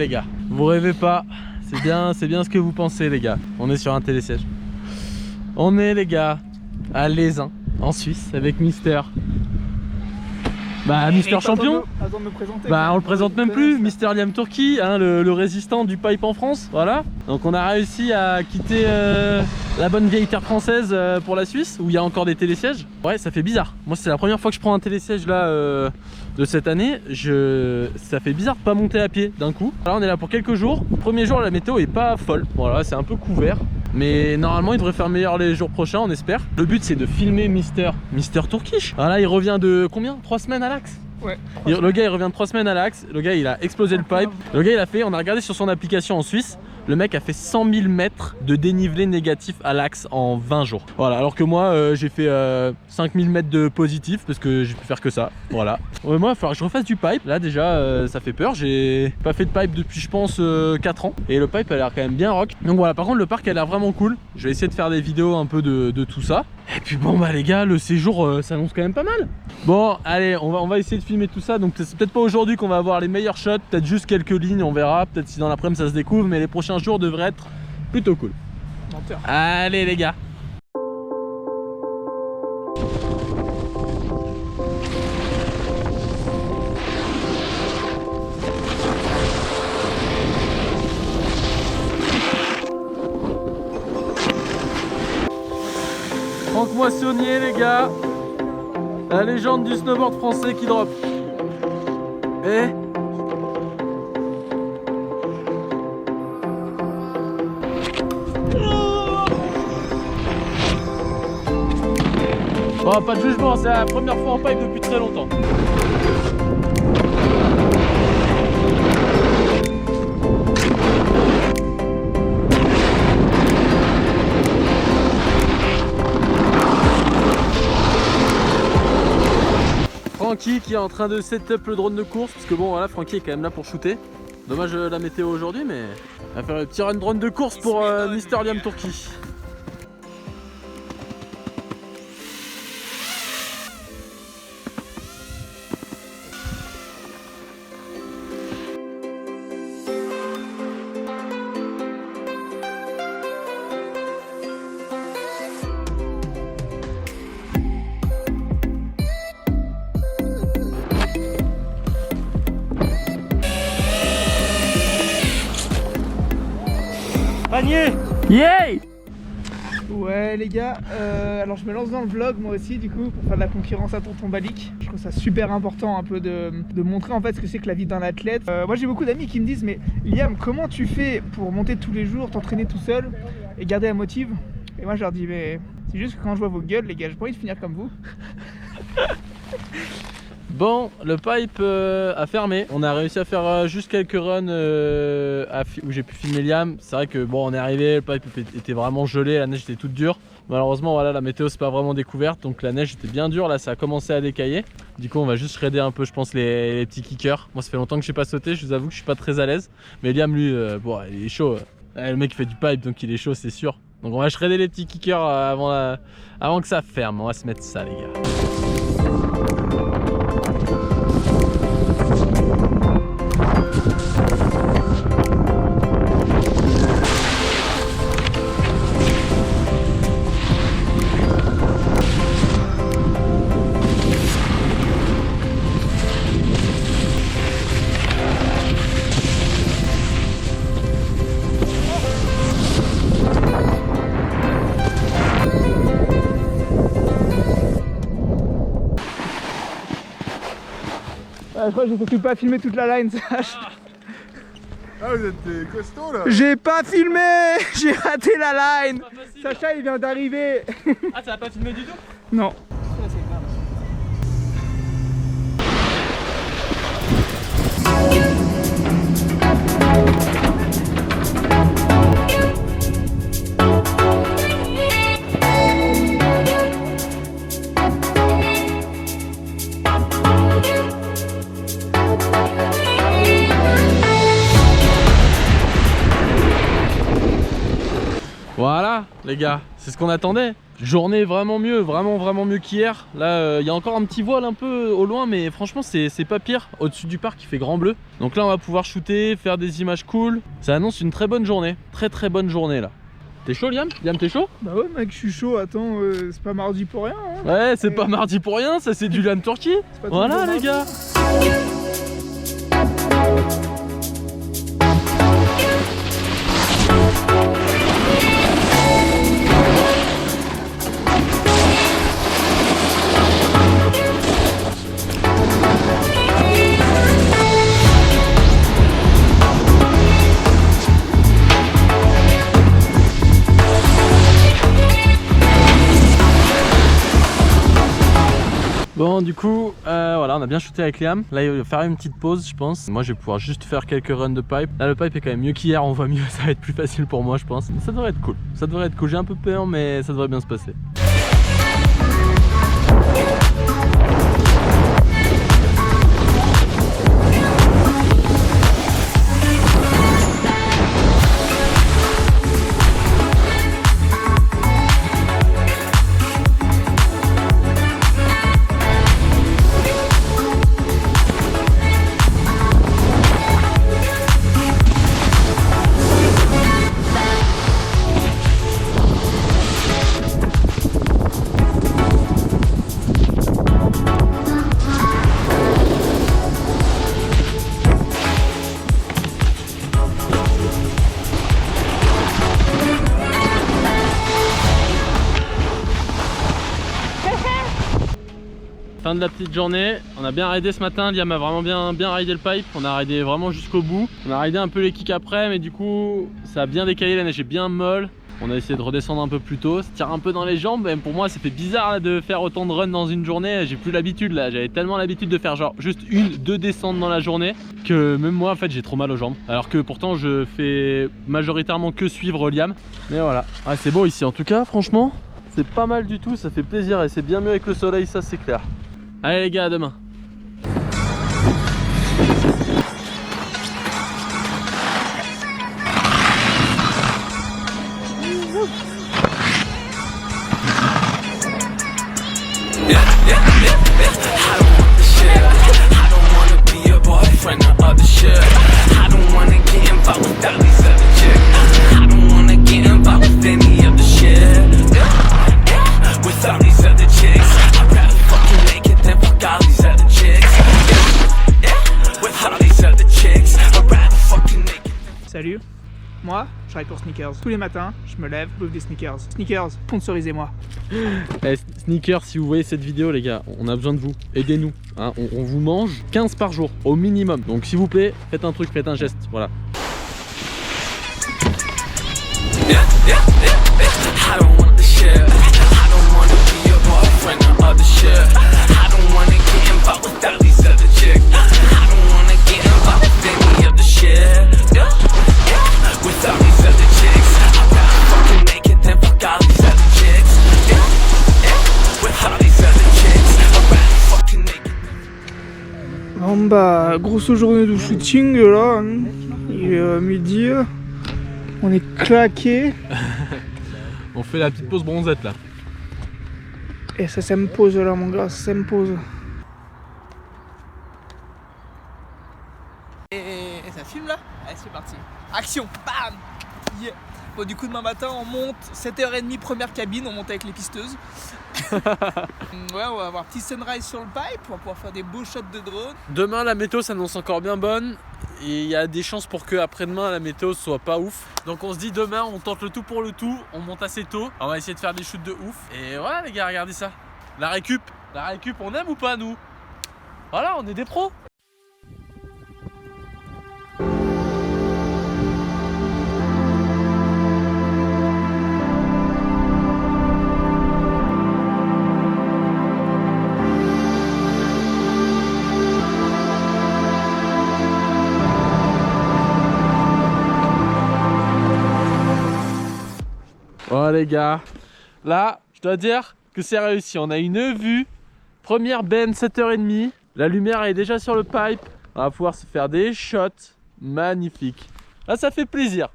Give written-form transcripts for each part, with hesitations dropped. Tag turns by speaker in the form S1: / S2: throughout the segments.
S1: les gars, vous rêvez pas, c'est bien ce que vous pensez les gars. On est sur un télésiège. On est les gars à Lézin, en Suisse, avec Mister. Bah Mister Champion.
S2: Attends de me présenter.
S1: Bah on le présente même plus, Mister Liam Turkey, hein, le résistant du pipe en France, voilà. Donc on a réussi à quitter la bonne vieille terre française pour la Suisse, où il y a encore des télésièges. Ouais, ça fait bizarre. Moi c'est la première fois que je prends un télésiège là de cette année. Ça fait bizarre de pas monter à pied d'un coup. Là on est là pour quelques jours. Premier jour la météo est pas folle, voilà, c'est un peu couvert. Mais normalement il devrait faire meilleur les jours prochains, on espère. Le but c'est de filmer Mister Turkish. Voilà, il revient de combien? 3 semaines à l'Axe.
S2: Ouais.
S1: Le gars il revient de 3 semaines à l'Axe. Le gars il a explosé le pipe. Le gars il a fait, on a regardé sur son application en Suisse. Le mec a fait 100 000 mètres de dénivelé négatif à l'Axe en 20 jours. Voilà, alors que moi j'ai fait 5 000 mètres de positif parce que j'ai pu faire que ça. Voilà. Ouais, moi il va falloir que je refasse du pipe. Là déjà ça fait peur. J'ai pas fait de pipe depuis je pense 4 ans. Et le pipe a l'air quand même bien rock. Donc voilà, par contre le parc a l'air vraiment cool. Je vais essayer de faire des vidéos un peu de tout ça. Et puis bon bah les gars, le séjour s'annonce quand même pas mal. Bon allez, on va essayer de filmer tout ça. Donc c'est peut-être pas aujourd'hui qu'on va avoir les meilleurs shots. Peut-être juste quelques lignes, on verra. Peut-être si dans l'après-midi ça se découvre. Mais les prochains jours devraient être plutôt cool.
S2: Menteur.
S1: Allez les gars. Franck Moissonnier les gars, la légende du snowboard français qui drop. Et oh, pas de jugement, c'est la première fois en pipe depuis très longtemps. Francky qui est en train de setup le drone de course, parce que bon voilà, Francky est quand même là pour shooter. Dommage la météo aujourd'hui, mais on va faire un petit run drone de course pour Mister Liam Turkey. Panier! Yay!
S2: Ouais les gars, alors je me lance dans le vlog moi aussi du coup pour faire de la concurrence à Tonton Balik. Je trouve ça super important un peu de montrer en fait ce que c'est que la vie d'un athlète. Moi j'ai beaucoup d'amis qui me disent mais Liam, comment tu fais pour monter tous les jours, t'entraîner tout seul et garder la motive? Et moi je leur dis mais c'est juste que quand je vois vos gueules les gars, j'ai pas envie de finir comme vous.
S1: Bon, le pipe a fermé. On a réussi à faire juste quelques runs où j'ai pu filmer Liam. C'est vrai que bon, on est arrivé, le pipe était vraiment gelé, la neige était toute dure. Malheureusement, voilà, la météo c'est pas vraiment découverte, donc la neige était bien dure. Là, ça a commencé à décailler. Du coup, on va juste shredder un peu, je pense, les petits kickers. Moi, ça fait longtemps que je n'ai pas sauté. Je vous avoue que je suis pas très à l'aise. Mais Liam, lui, bon, il est chaud. Le mec il fait du pipe, donc il est chaud, c'est sûr. Donc, on va shredder les petits kickers avant que ça ferme. On va se mettre ça, les gars.
S2: Je crois que j'ai surtout pas filmé toute la line, Sacha.
S3: Ah vous êtes costaud là.
S2: J'ai pas filmé. J'ai raté la line. Sacha il vient d'arriver.
S1: Ah, ça va pas filmé du tout?
S2: Non.
S1: Voilà les gars, c'est ce qu'on attendait. Journée vraiment mieux, vraiment mieux qu'hier. Là, il y a encore un petit voile un peu au loin, mais franchement, c'est pas pire. Au-dessus du parc, il fait grand bleu. Donc là, on va pouvoir shooter, faire des images cool. Ça annonce une très bonne journée. Très bonne journée là. T'es chaud, Liam? Liam, t'es chaud?
S2: Bah ouais, mec, je suis chaud. Attends, c'est pas mardi pour rien. Hein.
S1: Ouais, c'est pas mardi pour rien, ça c'est du Liam Turkey. Voilà, les gars. Bon, du coup, voilà, on a bien shooté avec Liam. Là, il va faire une petite pause, je pense. Moi, je vais pouvoir juste faire quelques runs de pipe. Là, le pipe est quand même mieux qu'hier, on voit mieux. Ça va être plus facile pour moi, je pense. Ça devrait être cool. Ça devrait être cool. J'ai un peu peur, mais ça devrait bien se passer. Fin de la petite journée, on a bien raidé ce matin, Liam a vraiment bien raidé le pipe, on a raidé vraiment jusqu'au bout. On a raidé un peu les kicks après, mais du coup ça a bien décalé, la neige est bien molle. On a essayé de redescendre un peu plus tôt, ça tire un peu dans les jambes, même pour moi ça fait bizarre là, de faire autant de runs dans une journée, j'ai plus l'habitude là, j'avais tellement l'habitude de faire genre juste 1-2 descentes dans la journée que même moi en fait j'ai trop mal aux jambes. Alors que pourtant je fais majoritairement que suivre Liam, mais voilà. Ah, c'est beau ici en tout cas, franchement c'est pas mal du tout, ça fait plaisir et c'est bien mieux avec le soleil, ça c'est clair. Allez les gars, à demain.
S2: Salut, moi je travaille pour Sneakers. Tous les matins, je me lève, bouffe des Sneakers. Sneakers, sponsorisez-moi.
S1: Sneakers, si vous voyez cette vidéo les gars, on a besoin de vous, aidez-nous. Hein, on vous mange 15 par jour au minimum. Donc s'il vous plaît, faites un truc, faites un geste, voilà.
S2: Bon bah, grosse journée de shooting là, hein. Il est midi, on est claqué.
S1: On fait la petite pause bronzette là.
S2: Et ça s'impose là mon gars, ça s'impose. Et ça filme là? Allez c'est parti. Action, bam yeah. Bon du coup demain matin on monte, 7h30 première cabine, on monte avec les pisteuses. Ouais, on va avoir petit sunrise sur le pipe, on va pouvoir faire des beaux shots de drone.
S1: Demain la météo s'annonce encore bien bonne. Et il y a des chances pour que après-demain la météo soit pas ouf. Donc on se dit demain on tente le tout pour le tout, on monte assez tôt. On va essayer de faire des shoots de ouf. Et voilà les gars, regardez ça. La récup, on aime ou pas nous? Voilà, on est des pros. Oh les gars, là je dois dire que c'est réussi, on a une vue, première bend 7h30, la lumière est déjà sur le pipe, on va pouvoir se faire des shots magnifiques. Là ça fait plaisir.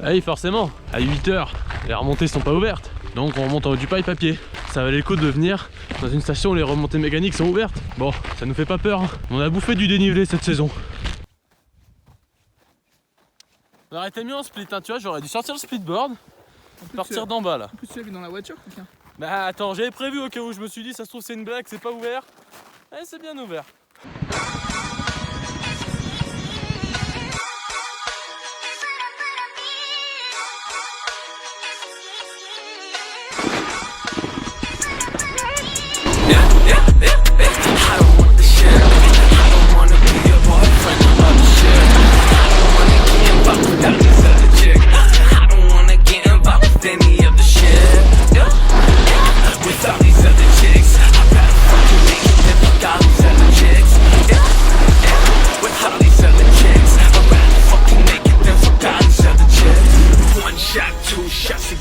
S1: Ah oui, forcément, à 8 h, les remontées sont pas ouvertes. Donc on remonte en haut du pipe à pied. Ça valait le coup de venir dans une station où les remontées mécaniques sont ouvertes. Bon, ça nous fait pas peur, hein. On a bouffé du dénivelé cette saison. On aurait été mieux en split, hein, tu vois, j'aurais dû sortir le splitboard, partir d'en bas là.
S2: En plus tu l'as vu dans la voiture, quelqu'un.
S1: Bah attends, j'avais prévu au cas où je me suis dit ça se trouve c'est une blague, c'est pas ouvert. Eh, c'est bien ouvert.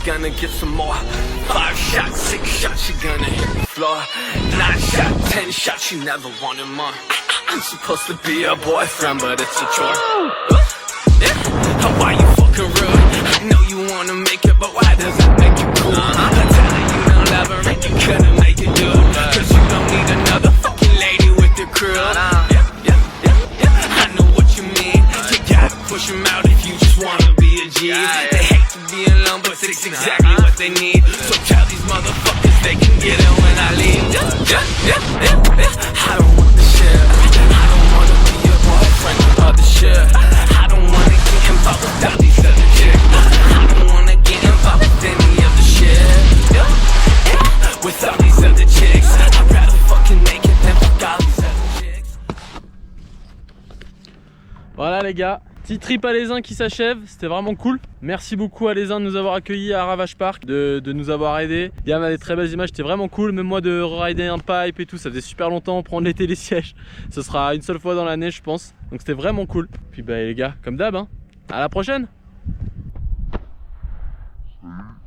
S4: Gonna get some more. 5 shots, 6 shots, she gonna hit the floor. 9 shots, 10 shots, she never wanted more. I'm supposed to be your boyfriend, but it's a chore. Why you fucking rude? I know you wanna make it, but why does it make you cool? I tell her you don't love her and you couldn't make it, dude. Cause you don't need another fucking lady with your crew. I know what you mean. You gotta push them out if you just wanna be a G. They hate to be alone, but it's exactly what they need. So tell these motherfuckers they can get it when I leave. I don't want the shit. I don't wanna be your boyfriend with other shit. I don't wanna get involved with all these other chicks. I don't wanna get involved with any of the shit. With all these other chicks, I'd rather fucking make it than fuck all these other chicks.
S1: Voilà les gars, petit trip alaisin qui s'achève, c'était vraiment cool. Merci beaucoup Alaisin de nous avoir accueillis à Ravage Park, de nous avoir aidés. Yann a des très belles images, c'était vraiment cool. Même moi de rider un pipe et tout, ça faisait super longtemps, prendre les télésièges. Ce sera une seule fois dans l'année je pense. Donc c'était vraiment cool. Puis bah les gars, comme d'hab, hein, à la prochaine.
S3: Salut.